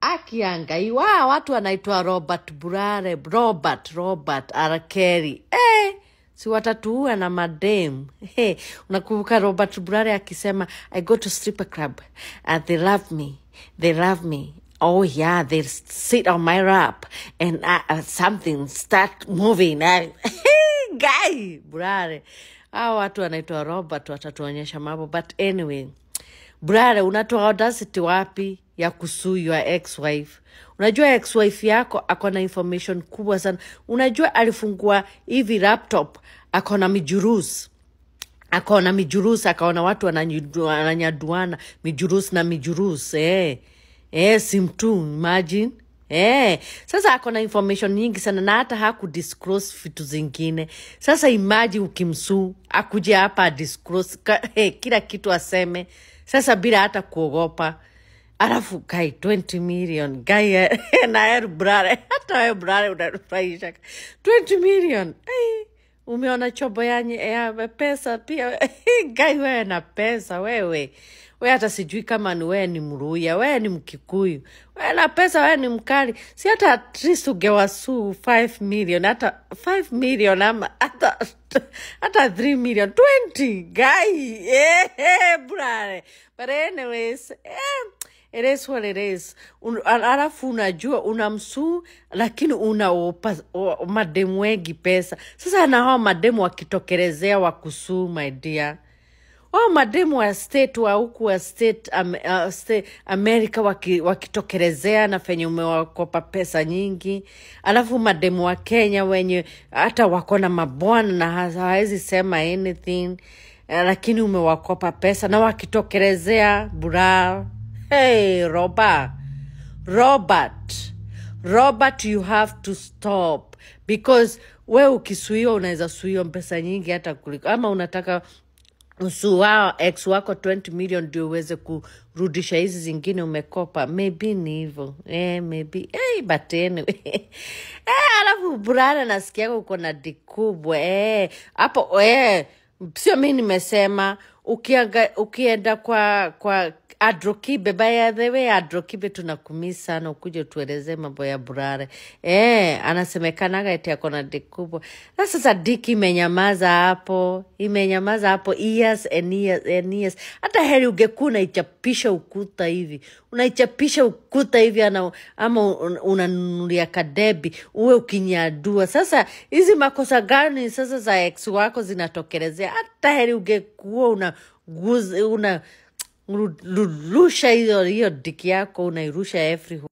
Akiangaiwa watu wanaitwa Robert Burare, Robert Arakeri. Si watatuua na madem. Unakumbuka Robert Burare akisema, I go to stripper club and they love me. Oh yeah, they sit on my lap and something start moving. Guy Burare. Watu wanaitwa Robert watatuonyesha mambo. But anyway, Burare, unatoa audacity wapi ya kusue your ex-wife? Unajua ex-wife yako akona information kubwa sana. Unajua alifungua hivi laptop, akona mijurusi. Akaona watu wananyaduana mijurusi. Si mtu, imagine. Sasa akona information nyingi sana na hata hakudisclose vitu zingine. Sasa imagine ukimsuu, akuje hapa disclose kila kitu aseme. Sasa bila hata kuogopa. Alafu kai 20 million. Kai na Burare. Hata Burare unafurahisha. 20 million. Umeona chobo ya pesa pia. Kai wewe na pesa wewe. Wewe hata sijui kama ni wewe ni Mluya, wewe ni Mkikuyu. Wewe na pesa, wewe ni mkali. Si hata at least ungewasuu 5 million, hata 5 million ama hata 3 million, 20 guy. Burare. But anyways, it is what it is. Alafu unajua unamsuu lakini unaopa mademu wengi pesa. Sasa na hao mademu wakitokelezea wakusuu, my dear. Mademu wa state wa huku wa state America wakitokelezea na fenye umewakopa pesa nyingi. Alafu mademu wa Kenya wenye hata wakona mabwana na hawezi sema anything, lakini umewakopa pesa na wakitokelezea Burare. Hey, Robert, you have to stop. Because we ukisuiwa unaweza suiwa pesa nyingi hata kuliko. Ama unataka usuwa ex wako 20 million ndio uweze kurudisha hizi zingine umekopa. Maybe ni hivyo. Maybe. But anyway. Alafu Burare nasikia uko na dikubwa. Hapo, sio mimi nimesema. Ukienda kwa Adrokibe, by the way, Adrokibe tunakumisa sana, ukuje tueleze mambo ya Burare. Anasemekanaga eti akona dikubwa. Sasa diki imenyamaza hapo years and years. Hata heri ungekuna ichapisha ukuta hivi. Unaichapisha ukuta hivi ama unanunulia kadebi uwe ukinyadua. Sasa hizi makosa gani sasa za ex wako zinatokelezea? Hata heri ungekuwa unarusha hiyo diki yako, unairusha everywhere.